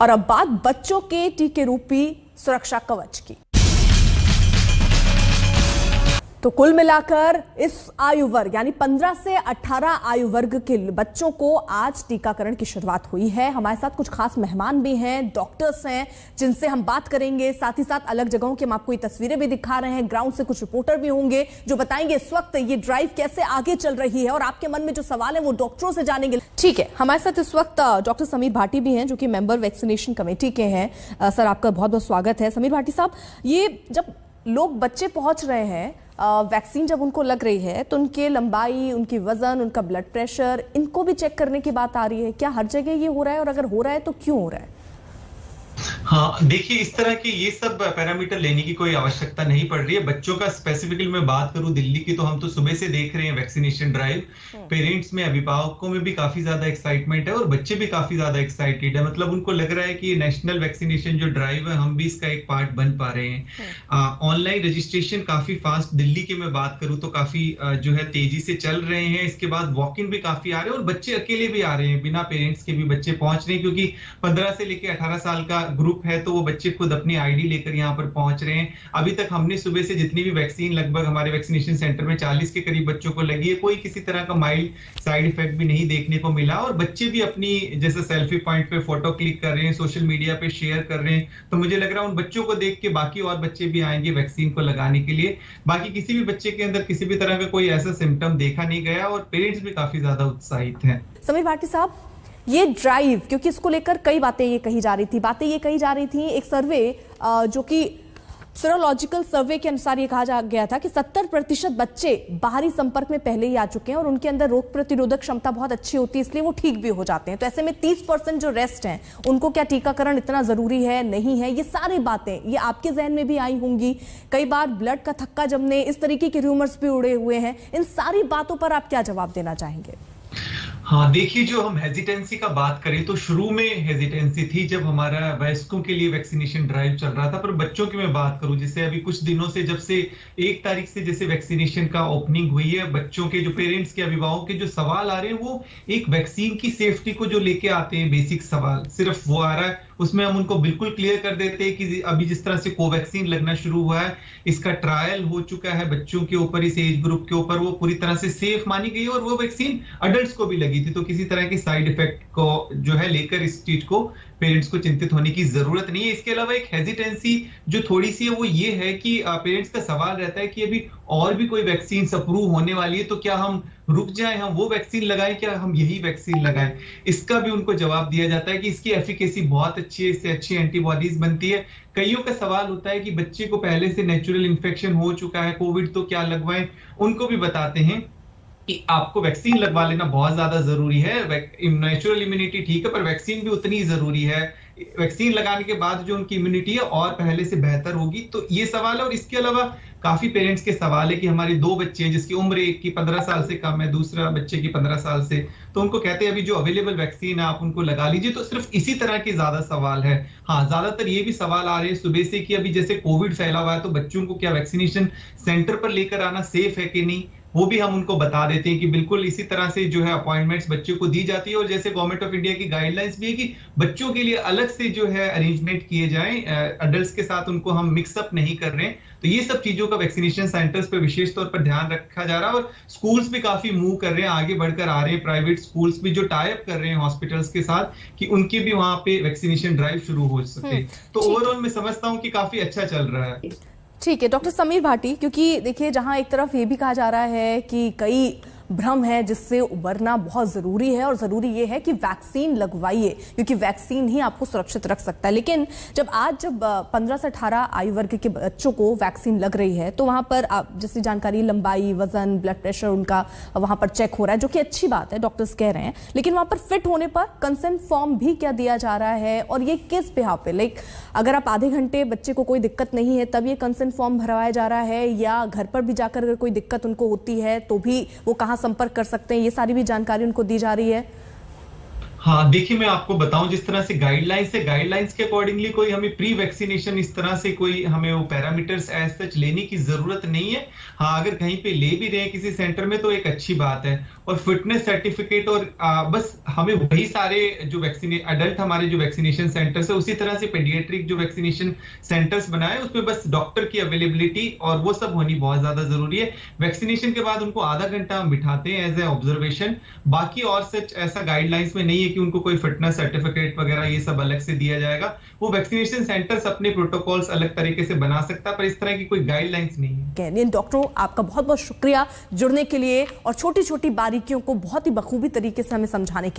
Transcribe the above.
और अब बात बच्चों के टीके रूपी सुरक्षा कवच की। तो कुल मिलाकर इस आयु वर्ग यानी 15 से 18 आयु वर्ग के बच्चों को आज टीकाकरण की शुरुआत हुई है। हमारे साथ कुछ खास मेहमान भी हैं, डॉक्टर्स हैं जिनसे हम बात करेंगे। साथ ही साथ अलग जगहों की हम आपको ये तस्वीरें भी दिखा रहे हैं। ग्राउंड से कुछ रिपोर्टर भी होंगे जो बताएंगे इस वक्त ये ड्राइव कैसे आगे चल रही है और आपके मन में जो सवाल है वो डॉक्टरों से जानेंगे। ठीक है, हमारे साथ इस वक्त डॉक्टर समीर भाटी भी हैं जो कि मेंबर वैक्सीनेशन कमेटी के हैं। सर, आपका बहुत बहुत स्वागत है। समीर भाटी साहब, ये जब लोग बच्चे पहुंच रहे हैं, वैक्सीन जब उनको लग रही है तो उनके लंबाई, उनकी वजन, उनका ब्लड प्रेशर, इनको भी चेक करने की बात आ रही है। क्या हर जगह ये हो रहा है और अगर हो रहा है तो क्यों हो रहा है? हाँ, देखिए, इस तरह के ये सब पैरामीटर लेने की कोई आवश्यकता नहीं पड़ रही है। बच्चों का स्पेसिफिकली मैं बात करूं दिल्ली की, तो हम तो सुबह से देख रहे हैं वैक्सीनेशन ड्राइव। पेरेंट्स में, अभिभावकों में भी काफी ज्यादा एक्साइटमेंट है और बच्चे भी काफी ज्यादा एक्साइटेड है। मतलब उनको लग रहा है कि नेशनल वैक्सीनेशन जो ड्राइव है, हम भी इसका एक पार्ट बन पा रहे हैं। ऑनलाइन रजिस्ट्रेशन काफी फास्ट, दिल्ली की मैं बात करूं तो काफी जो है तेजी से चल रहे हैं। इसके बाद वॉक इन भी काफी आ रहे हैं और बच्चे अकेले भी आ रहे हैं, बिना पेरेंट्स के भी बच्चे पहुंच रहे हैं, क्योंकि 15 से लेकर 18 साल का ग्रुप है तो वो बच्चे खुद अपनी आईडी लेकर यहाँ पर पहुंच रहे हैं। अभी तक हमने सुबह से जितनी भी वैक्सीन लगभग हमारे वैक्सीनेशन सेंटर में 40 के करीब बच्चों को लगी है, कोई किसी तरह का माइल्ड साइड इफेक्ट भी नहीं देखने को मिला। और बच्चे भी अपनी जैसे सेल्फी पॉइंट पे फोटो क्लिक कर रहे हैं, सोशल मीडिया पे शेयर कर रहे हैं। तो मुझे लग रहा है उन बच्चों को देख के बाकी और बच्चे भी आएंगे वैक्सीन को लगाने के लिए। बाकी किसी भी बच्चे के अंदर किसी भी तरह का कोई ऐसा सिम्टम देखा नहीं गया और पेरेंट्स भी काफी ज्यादा उत्साहित हैं। समीर भाटी साहब, ये ड्राइव, क्योंकि इसको लेकर कई बातें ये कही जा रही थी। एक सर्वे जो कि सीरोलॉजिकल सर्वे के अनुसार ये कहा गया था कि 70% बच्चे बाहरी संपर्क में पहले ही आ चुके हैं और उनके अंदर रोग प्रतिरोधक क्षमता बहुत अच्छी होती है, इसलिए वो ठीक भी हो जाते हैं। तो ऐसे में 30% जो रेस्ट हैं, उनको क्या टीकाकरण इतना जरूरी है, नहीं है? ये सारी बातें ये आपके जहन में भी आई होंगी। कई बार ब्लड का थक्का जमने, इस तरीके के रूमर्स भी उड़े हुए हैं। इन सारी बातों पर आप क्या जवाब देना चाहेंगे? हाँ, देखिए, जो हम हेजिटेंसी का बात करें तो शुरू में हेजिटेंसी थी जब हमारा वयस्कों के लिए वैक्सीनेशन ड्राइव चल रहा था। पर बच्चों की मैं बात करूं, जैसे अभी कुछ दिनों से, जब से 1 तारीख से जैसे वैक्सीनेशन का ओपनिंग हुई है, बच्चों के, जो पेरेंट्स के, अभिभावकों के जो सवाल आ रहे हैं, वो एक वैक्सीन की सेफ्टी को जो लेके आते हैं, बेसिक सवाल सिर्फ वो आ रहा है। उसमें हम उनको बिल्कुल क्लियर कर देते हैं कि अभी जिस तरह से कोवैक्सीन लगना शुरू हुआ है, इसका ट्रायल हो चुका है बच्चों के ऊपर, इस एज ग्रुप के ऊपर, वो पूरी तरह से सेफ मानी गई और वो वैक्सीन अडल्ट्स को भी लगी थी। तो किसी तरह की साइड इफेक्ट को जो है लेकर इस चीज को पेरेंट्स को चिंतित होने की जरूरत नहीं है। इसके अलावा एक हेजिटेंसी जो थोड़ी सी है वो ये है कि पेरेंट्स का सवाल रहता है कि अभी और भी कोई वैक्सीन अप्रूव होने वाली है तो क्या हम रुक जाएं, हम वो वैक्सीन लगाएं, क्या हम यही वैक्सीन लगाएं? इसका भी उनको जवाब दिया जाता है कि इसकी एफिकेसी बहुत अच्छी है, इससे अच्छी एंटीबॉडीज बनती है। कईयों का सवाल होता है कि बच्चे को पहले से नेचुरल इन्फेक्शन हो चुका है कोविड, तो क्या लगवाएं? उनको भी बताते हैं कि आपको वैक्सीन लगवा लेना बहुत ज्यादा जरूरी है। नेचुरल इम्यूनिटी ठीक है, पर वैक्सीन भी उतनी ही जरूरी है। वैक्सीन लगाने के बाद जो उनकी इम्यूनिटी है और पहले से बेहतर होगी। तो ये सवाल है। और इसके अलावा काफी पेरेंट्स के सवाल है कि हमारे 2 बच्चे हैं जिसकी उम्र एक की 15 साल से कम है, दूसरा बच्चे की 15 साल से, तो उनको कहते हैं अभी जो अवेलेबल वैक्सीन है आप उनको लगा लीजिए। तो सिर्फ इसी तरह के ज्यादा सवाल है। हाँ, ज्यादातर ये भी सवाल आ रहे हैं सुबह से कि अभी जैसे कोविड फैला हुआ है तो बच्चों को क्या वैक्सीनेशन सेंटर पर लेकर आना सेफ है कि नहीं, वो भी हम उनको बता देते हैं कि बिल्कुल इसी तरह से जो है अपॉइंटमेंट्स बच्चों को दी जाती है। और जैसे गवर्नमेंट ऑफ इंडिया की गाइडलाइंस भी है कि बच्चों के लिए अलग से जो है अरेंजमेंट किए जाएं, अडल्ट्स के साथ उनको हम मिक्सअप नहीं कर रहे हैं। तो ये सब चीजों का वैक्सीनेशन सेंटर्स पे विशेष तौर पर ध्यान रखा जा रहा है। और स्कूल्स भी काफी मूव कर रहे हैं, आगे बढ़कर आ रहे हैं। प्राइवेट स्कूल्स भी जो टाई अप कर रहे हैं हॉस्पिटल्स के साथ कि उनके भी वहां पे वैक्सीनेशन ड्राइव शुरू हो सके। तो ओवरऑल मैं समझता हूँ कि काफी अच्छा चल रहा है। ठीक है डॉक्टर समीर भाटी, क्योंकि देखिए जहां एक तरफ ये भी कहा जा रहा है कि कई भ्रम है जिससे उबरना बहुत ज़रूरी है और ज़रूरी ये है कि वैक्सीन लगवाइए, क्योंकि वैक्सीन ही आपको सुरक्षित रख सकता है। लेकिन जब 15 से 18 आयु वर्ग के बच्चों को वैक्सीन लग रही है तो वहाँ पर आप जैसी जानकारी, लंबाई, वजन, ब्लड प्रेशर उनका वहाँ पर चेक हो रहा है, जो कि अच्छी बात है, डॉक्टर्स कह रहे हैं। लेकिन वहाँ पर फिट होने पर कंसेंट फॉर्म भी क्या दिया जा रहा है और ये किस बिहाव पे? लाइक अगर आप आधे घंटे बच्चे को कोई दिक्कत नहीं है तब ये कंसेंट फॉर्म भरवाया जा रहा है, या घर पर भी जाकर अगर कोई दिक्कत उनको होती है तो भी वो कहाँ संपर्क कर सकते हैं, ये सारी भी जानकारी उनको दी जा रही है? हाँ, देखिए मैं आपको बताऊं, जिस तरह से गाइडलाइंस है, गाइडलाइंस के अकॉर्डिंगली कोई हमें प्री वैक्सीनेशन इस तरह से कोई हमें वो पैरामीटर्स एज सच लेने की जरूरत नहीं है। हाँ, अगर कहीं पे ले भी रहे हैं किसी सेंटर में तो एक अच्छी बात है। और फिटनेस सर्टिफिकेट और बस हमें वही सारे जो अडल्ट हमारे जो वैक्सीनेशन सेंटर्स है, उसी तरह से पेडियाट्रिक जो वैक्सीनेशन सेंटर्स बनाए उसमें बस डॉक्टर की अवेलेबिलिटी और वो सब होनी बहुत ज्यादा जरूरी है। वैक्सीनेशन के बाद उनको आधा घंटा हम बिठाते हैं एज ए ऑब्जर्वेशन। बाकी और सच ऐसा गाइडलाइंस में नहीं है कि उनको कोई फिटनेस सर्टिफिकेट वगैरह ये सब अलग से दिया जाएगा। वो वैक्सीनेशन सेंटर्स अपने प्रोटोकॉल्स अलग तरीके से बना सकता है, पर इस तरह की कोई गाइडलाइंस नहीं है। कैनियन डॉक्टरों, आपका बहुत बहुत शुक्रिया जुड़ने के लिए और छोटी छोटी बारीकियों को बहुत ही बखूबी तरीके से हमें समझाने के लिए।